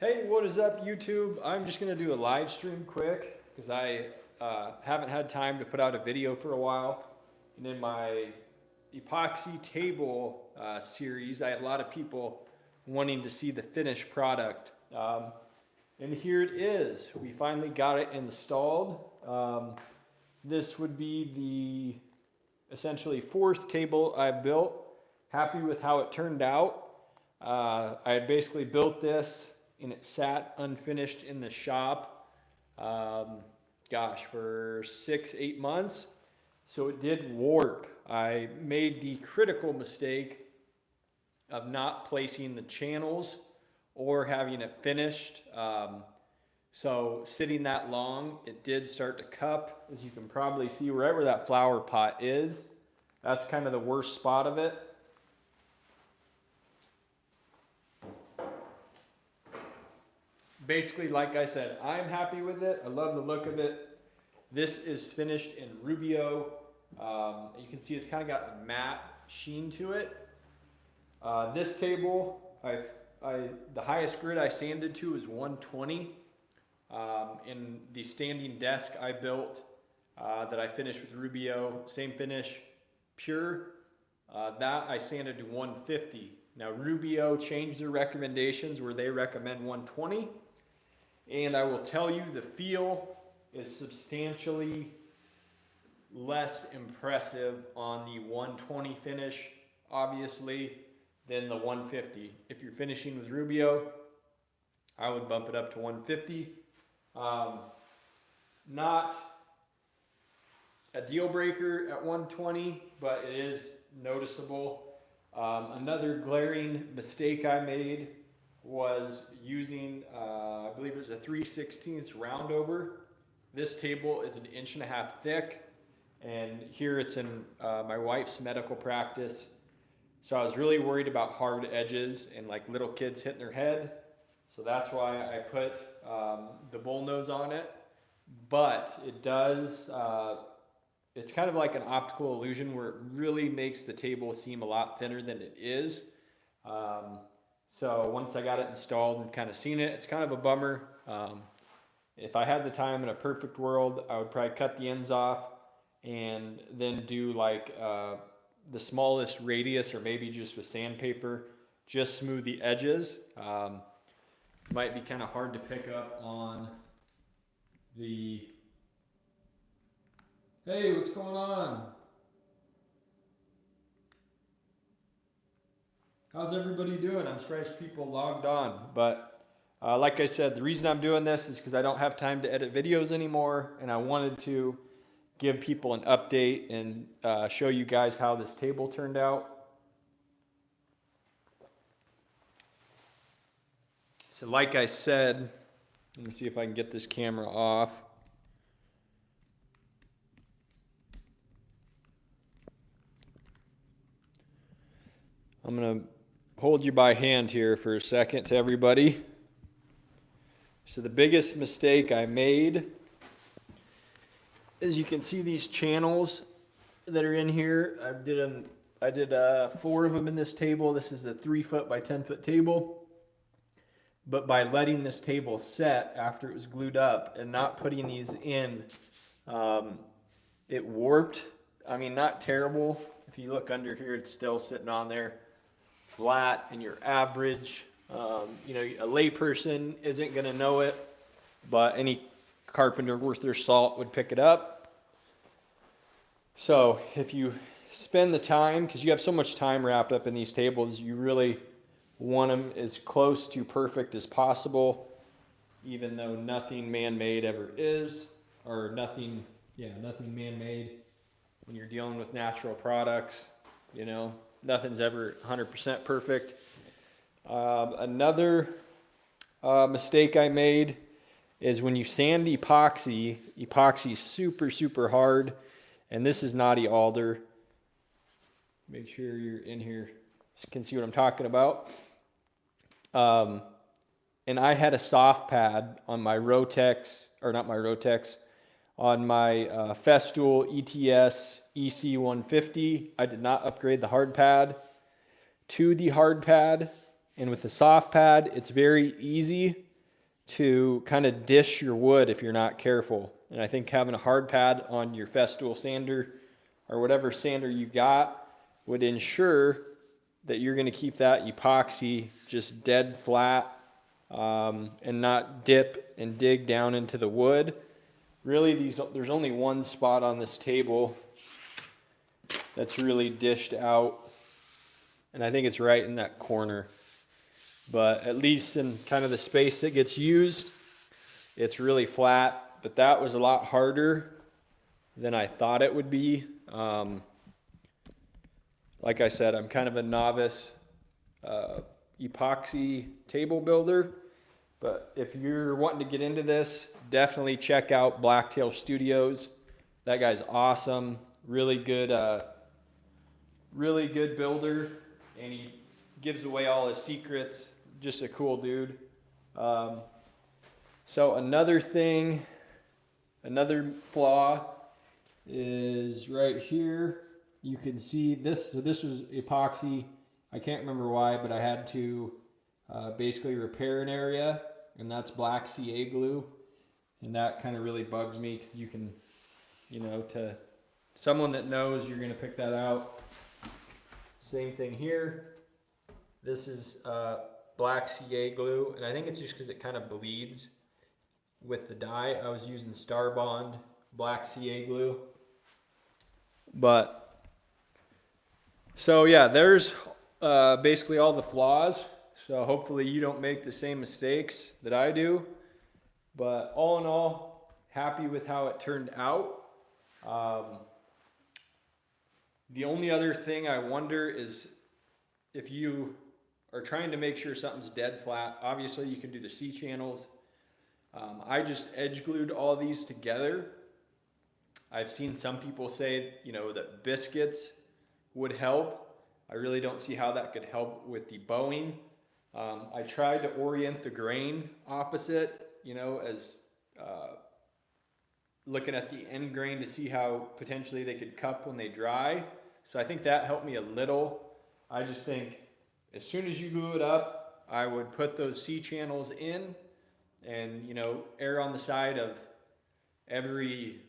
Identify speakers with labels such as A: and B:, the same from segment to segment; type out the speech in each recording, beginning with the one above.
A: Hey, what is up, YouTube? I'm just going to do a live stream quick because I haven't had time to put out a video for a while. And in my epoxy table series, I had a lot of people wanting to see the finished product. And here it is. We finally got it installed. This would be the essentially fourth table I built. Happy with how it turned out. I had basically built this and it sat unfinished in the shop, for 6-8 months. So it did warp. I made the critical mistake of not placing the channels or having it finished. So sitting that long, it did start to cup. As you can probably see right where that flower pot is. That's kind of the worst spot of it. Basically, like I said, I'm happy with it. I love the look of it. This is finished in Rubio. You can see it's kind of got a matte sheen to it. This table, the highest grit I sanded to is 120. In the standing desk I built that I finished with Rubio, same finish, pure, that I sanded to 150. Now Rubio changed their recommendations where they recommend 120. And I will tell you, the feel is substantially less impressive on the 120 finish, obviously, than the 150. If you're finishing with Rubio, I would bump it up to 150. Not a deal breaker at 120, but it is noticeable. Another glaring mistake I made was using, I believe it was a 3/16 round over. This table is 1.5 inches thick, and here it's in my wife's medical practice. So I was really worried about hard edges and like little kids hitting their head. So that's why I put the bull nose on it. But it does, it's kind of like an optical illusion where it really makes the table seem a lot thinner than it is. So once I got it installed and kind of seen it, it's kind of a bummer. If I had the time in a perfect world, I would probably cut the ends off and then do like the smallest radius, or maybe just with sandpaper, just smooth the edges. Might be kind of hard to pick up on the... Hey, what's going on? How's everybody doing? I'm surprised people logged on. But like I said, the reason I'm doing this is because I don't have time to edit videos anymore, and I wanted to give people an update and show you guys how this table turned out. So like I said, let me see if I can get this camera off. I'm going to hold you by hand here for a second to everybody. So the biggest mistake I made is, you can see these channels that are in here. I did 4 of them in this table. This is a 3-foot by 10-foot table. But by letting this table set after it was glued up and not putting these in, it warped. I mean, not terrible. If you look under here, it's still sitting on there flat, and your average, you know, a layperson isn't going to know it, but any carpenter worth their salt would pick it up. So if you spend the time, because you have so much time wrapped up in these tables, you really want them as close to perfect as possible, even though nothing man-made ever is, or nothing man-made when you're dealing with natural products, you know. Nothing's ever 100% perfect. Another mistake I made is when you sand epoxy's super, super hard. And this is knotty alder. Make sure you're in here so you can see what I'm talking about. And I had a soft pad on my Rotex, or not my Rotex, on my Festool ETS EC150. I did not upgrade the hard pad to the hard pad. And with the soft pad, it's very easy to kind of dish your wood if you're not careful. And I think having a hard pad on your Festool sander or whatever sander you got would ensure that you're going to keep that epoxy just dead flat, and not dip and dig down into the wood. Really, there's only one spot on this table that's really dished out, and I think it's right in that corner. But at least in kind of the space that gets used, it's really flat. But that was a lot harder than I thought it would be. Like I said, I'm kind of a novice epoxy table builder. But if you're wanting to get into this, definitely check out Blacktail Studios. That guy's awesome. Really good builder, and he gives away all his secrets. Just a cool dude. So another thing, another flaw is right here. You can see this. So this was epoxy. I can't remember why, but I had to basically repair an area, and that's black CA glue. And that kind of really bugs me because you can, to someone that knows, you're going to pick that out. Same thing here. This is black CA glue, and I think it's just because it kind of bleeds with the dye. I was using Star Bond black CA glue. But, so yeah, there's basically all the flaws. So hopefully you don't make the same mistakes that I do. But all in all, happy with how it turned out. The only other thing I wonder is if you are trying to make sure something's dead flat, obviously you can do the C channels. I just edge glued all these together. I've seen some people say, that biscuits would help. I really don't see how that could help with the bowing. I tried to orient the grain opposite, as looking at the end grain to see how potentially they could cup when they dry. So I think that helped me a little. I just think as soon as you glue it up, I would put those C channels in and, err on the side of every,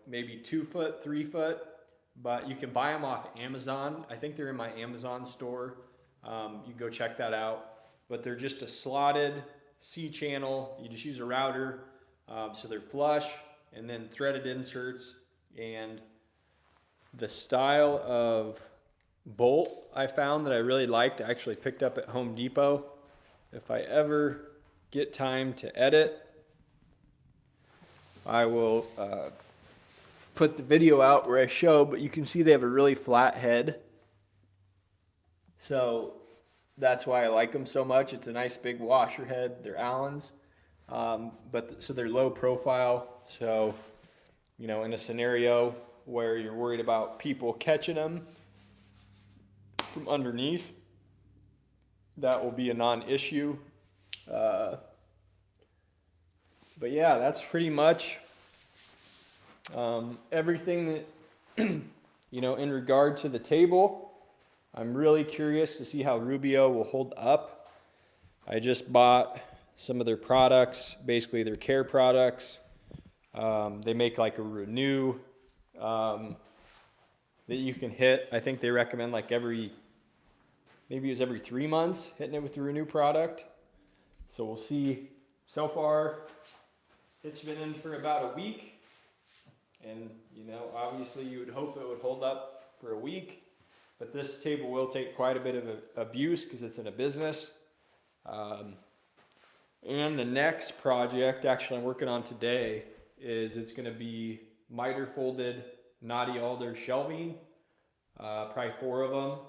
A: maybe 2 foot, 3 foot, but you can buy them off Amazon. I think they're in my Amazon store. You can go check that out, but they're just a slotted C channel. You just use a router, so they're flush, and then threaded inserts. And the style of bolt I found that I really liked, I actually picked up at Home Depot. If I ever get time to edit, I will put the video out where I show, but you can see they have a really flat head. So that's why I like them so much. It's a nice big washer head. They're Allens, so they're low profile. So, in a scenario where you're worried about people catching them from underneath, that will be a non-issue. But yeah, that's pretty much everything that, in regard to the table. I'm really curious to see how Rubio will hold up. I just bought some of their products, basically their care products. They make like a Renew that you can hit. I think they recommend like maybe it was every 3 months, hitting it with the Renew product. So we'll see. So far, it's been in for about a week. And, obviously you would hope it would hold up for a week. But this table will take quite a bit of abuse because it's in a business. And the next project, actually I'm working on today, is it's going to be miter folded knotty alder shelving. Probably 4 of them.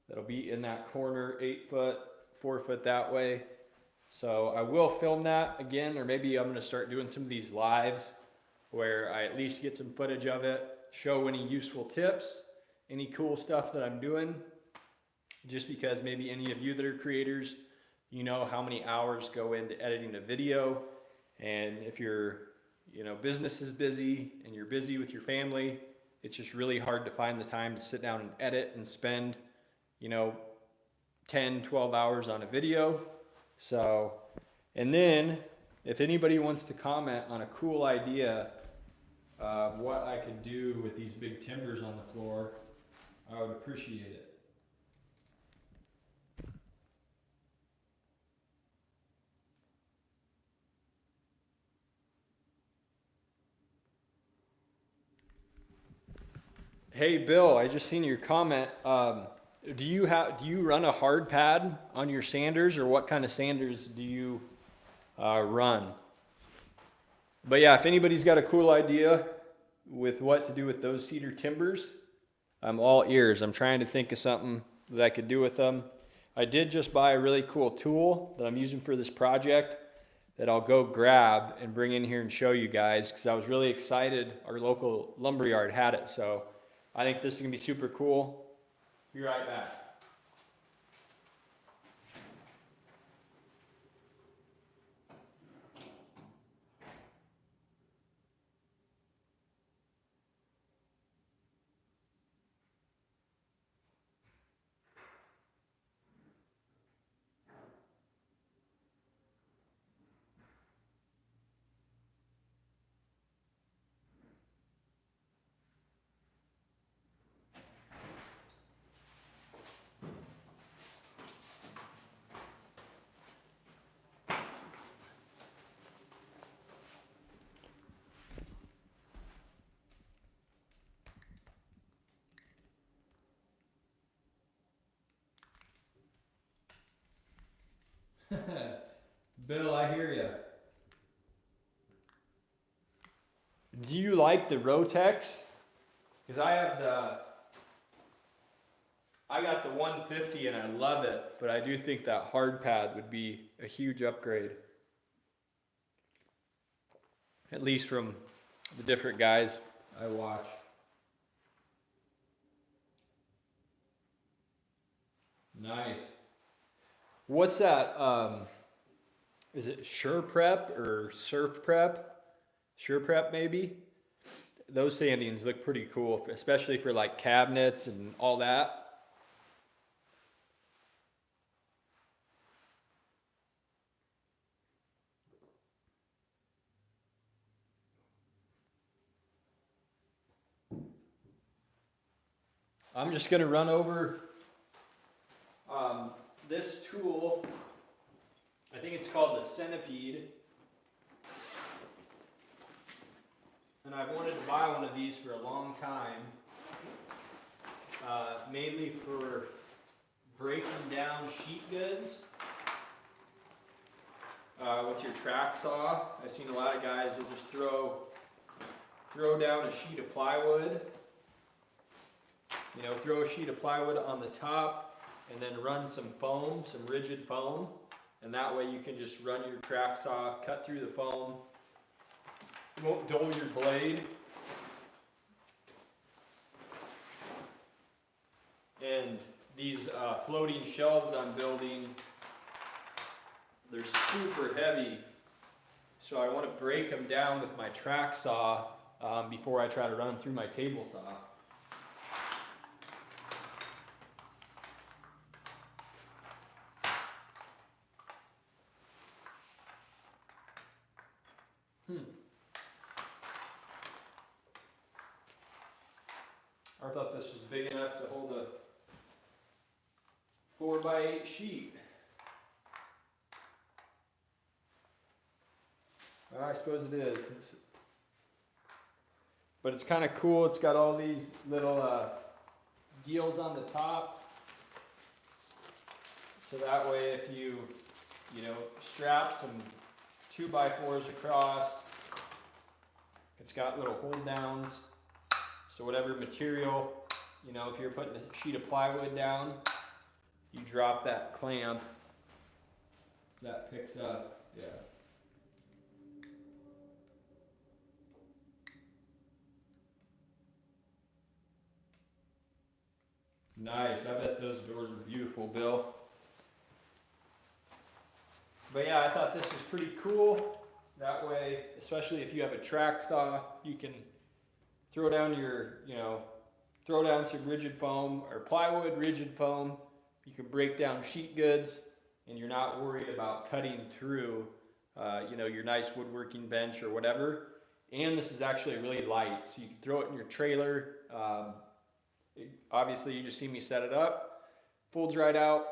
A: That'll be in that corner, 8 foot, 4 foot that way. So I will film that again, or maybe I'm going to start doing some of these lives where I at least get some footage of it, show any useful tips, any cool stuff that I'm doing, just because maybe any of you that are creators, how many hours go into editing a video. And if your business is busy and you're busy with your family, it's just really hard to find the time to sit down and edit and spend 10, 12 hours on a video. So, and then if anybody wants to comment on a cool idea of what I could do with these big timbers on the floor, I would appreciate it. Hey Bill, I just seen your comment. Do you run a hard pad on your sanders, or what kind of sanders do you run? But yeah, if anybody's got a cool idea with what to do with those cedar timbers, I'm all ears. I'm trying to think of something that I could do with them. I did just buy a really cool tool that I'm using for this project that I'll go grab and bring in here and show you guys, because I was really excited our local lumberyard had it. So I think this is gonna be super cool. Be right back. Bill, I hear you. Do you like the Rotex? Because I got the 150 and I love it, but I do think that hard pad would be a huge upgrade. At least from the different guys I watch. Nice. What's that? Is it Sure Prep or Surf Prep? Sure Prep maybe? Those sandings look pretty cool, especially for like cabinets and all that. I'm just gonna run over this tool. I think it's called the Centipede. And I've wanted to buy one of these for a long time. Mainly for breaking down sheet goods with your track saw. I've seen a lot of guys that just throw down a sheet of plywood. You know, throw a sheet of plywood on the top and then run some foam, some rigid foam. And that way you can just run your track saw, cut through the foam. You won't dull your blade. And these floating shelves I'm building, they're super heavy. So I want to break them down with my track saw before I try to run them through my table saw. I thought this was big enough to hold a 4x8 sheet. Well, I suppose it is. But it's kind of cool. It's got all these little deals on the top. So that way if you strap some 2x4s across, it's got little hold downs. So whatever material, if you're putting a sheet of plywood down, you drop that clamp, that picks up, yeah. Nice, I bet those doors are beautiful, Bill. But yeah, I thought this was pretty cool. That way, especially if you have a track saw, you can throw down some rigid foam or plywood rigid foam. You can break down sheet goods and you're not worried about cutting through you know, your nice woodworking bench or whatever. And this is actually really light, so you can throw it in your trailer. Obviously, you just see me set it up, folds right out,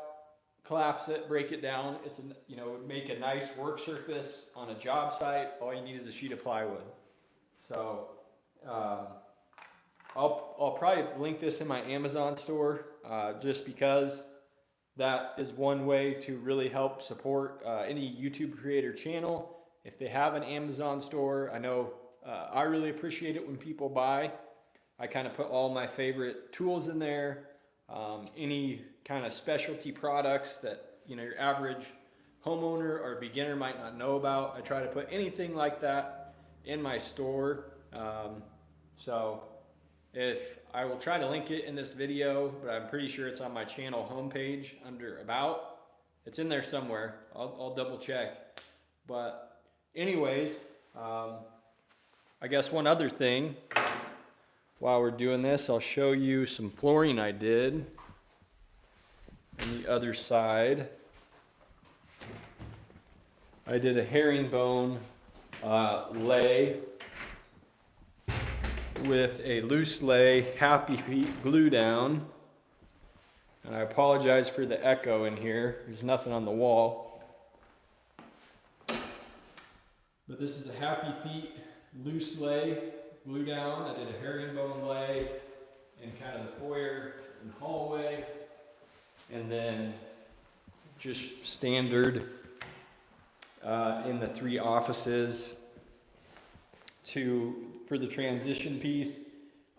A: collapse it, break it down. It's a, you know, make a nice work surface on a job site. All you need is a sheet of plywood. So I'll probably link this in my Amazon store, just because that is one way to really help support any YouTube creator channel. If they have an Amazon store, I know I really appreciate it when people buy. I kind of put all my favorite tools in there, any kind of specialty products that, you know, your average homeowner or beginner might not know about. I try to put anything like that in my store. So if I will try to link it in this video, but I'm pretty sure it's on my channel homepage under About. It's in there somewhere. I'll double check. But anyways, I guess one other thing, while we're doing this, I'll show you some flooring I did on the other side. I did a herringbone lay with a loose lay Happy Feet glue down. And I apologize for the echo in here. There's nothing on the wall. But this is the Happy Feet loose lay glue down. I did a herringbone lay in kind of the foyer and hallway. And then just standard in the 3 offices. For the transition piece,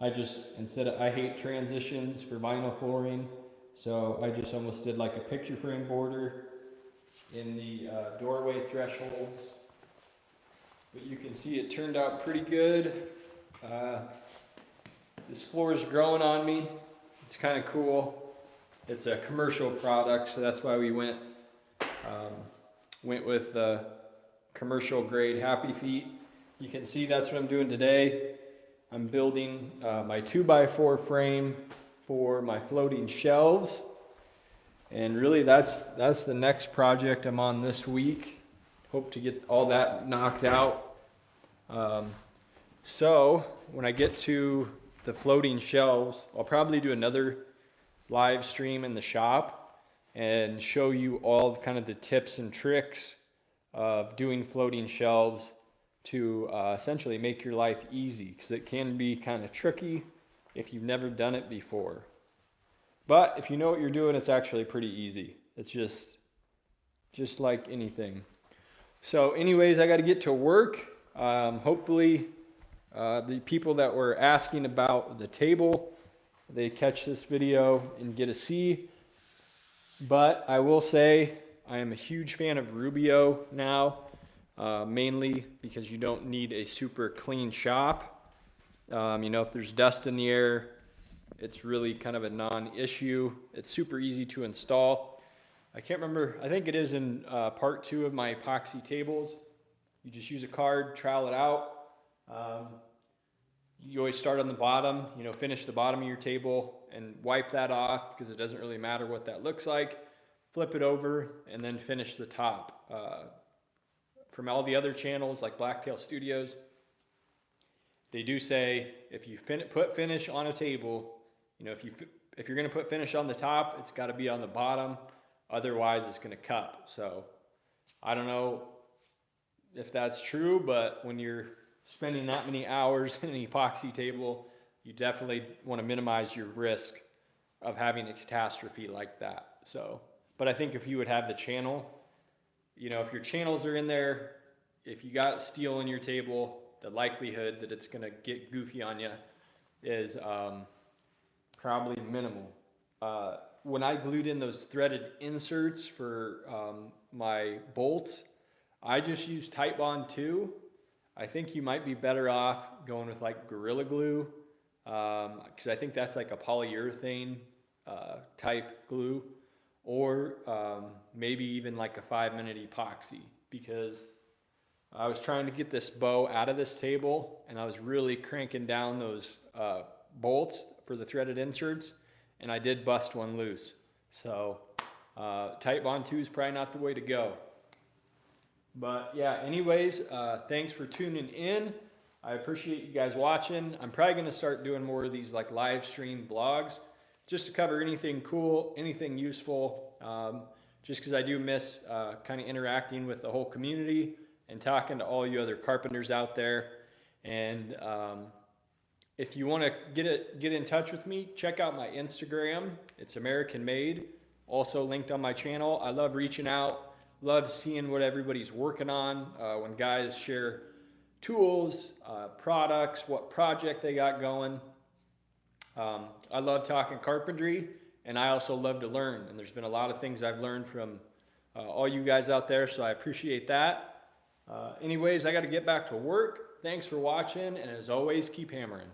A: I hate transitions for vinyl flooring, so I just almost did like a picture frame border in the doorway thresholds. But you can see it turned out pretty good. This floor is growing on me. It's kind of cool. It's a commercial product, so that's why we went with commercial grade Happy Feet. You can see that's what I'm doing today. I'm building my 2x4 frame for my floating shelves. And really that's the next project I'm on this week. Hope to get all that knocked out. So when I get to the floating shelves, I'll probably do another live stream in the shop and show you all kind of the tips and tricks of doing floating shelves to essentially make your life easy, because it can be kind of tricky if you've never done it before. But if you know what you're doing, it's actually pretty easy. It's just like anything. So anyways, I got to get to work. Hopefully the people that were asking about the table, they catch this video and get a see. But I will say I am a huge fan of Rubio now. Mainly because you don't need a super clean shop. You know, if there's dust in the air, it's really kind of a non-issue. It's super easy to install. I can't remember, I think it is in part 2 of my epoxy tables. You just use a card, trowel it out. You always start on the bottom, you know, finish the bottom of your table and wipe that off, because it doesn't really matter what that looks like. Flip it over and then finish the top. From all the other channels like Blacktail Studios, they do say if you put finish on a table, you know, if you're going to put finish on the top, it's got to be on the bottom, otherwise it's going to cup. So I don't know if that's true, but when you're spending that many hours in an epoxy table, you definitely want to minimize your risk of having a catastrophe like that. So, but I think if you would have the channel, you know, if your channels are in there, if you got steel in your table, the likelihood that it's going to get goofy on you is probably minimal. When I glued in those threaded inserts for my bolts, I just used Titebond 2. I think you might be better off going with like Gorilla Glue, because I think that's like a polyurethane type glue. Or maybe even like a 5-minute epoxy, because I was trying to get this bow out of this table and I was really cranking down those bolts for the threaded inserts, and I did bust one loose. So Titebond 2 is probably not the way to go. But yeah, anyways, thanks for tuning in. I appreciate you guys watching. I'm probably going to start doing more of these like live stream vlogs just to cover anything cool, anything useful. Just because I do miss kind of interacting with the whole community and talking to all you other carpenters out there. And if you want to get in touch with me, check out my Instagram. It's American Made, also linked on my channel. I love reaching out. Love seeing what everybody's working on when guys share tools, products, what project they got going. I love talking carpentry, and I also love to learn. And there's been a lot of things I've learned from all you guys out there, so I appreciate that. Anyways, I got to get back to work. Thanks for watching, and as always, keep hammering.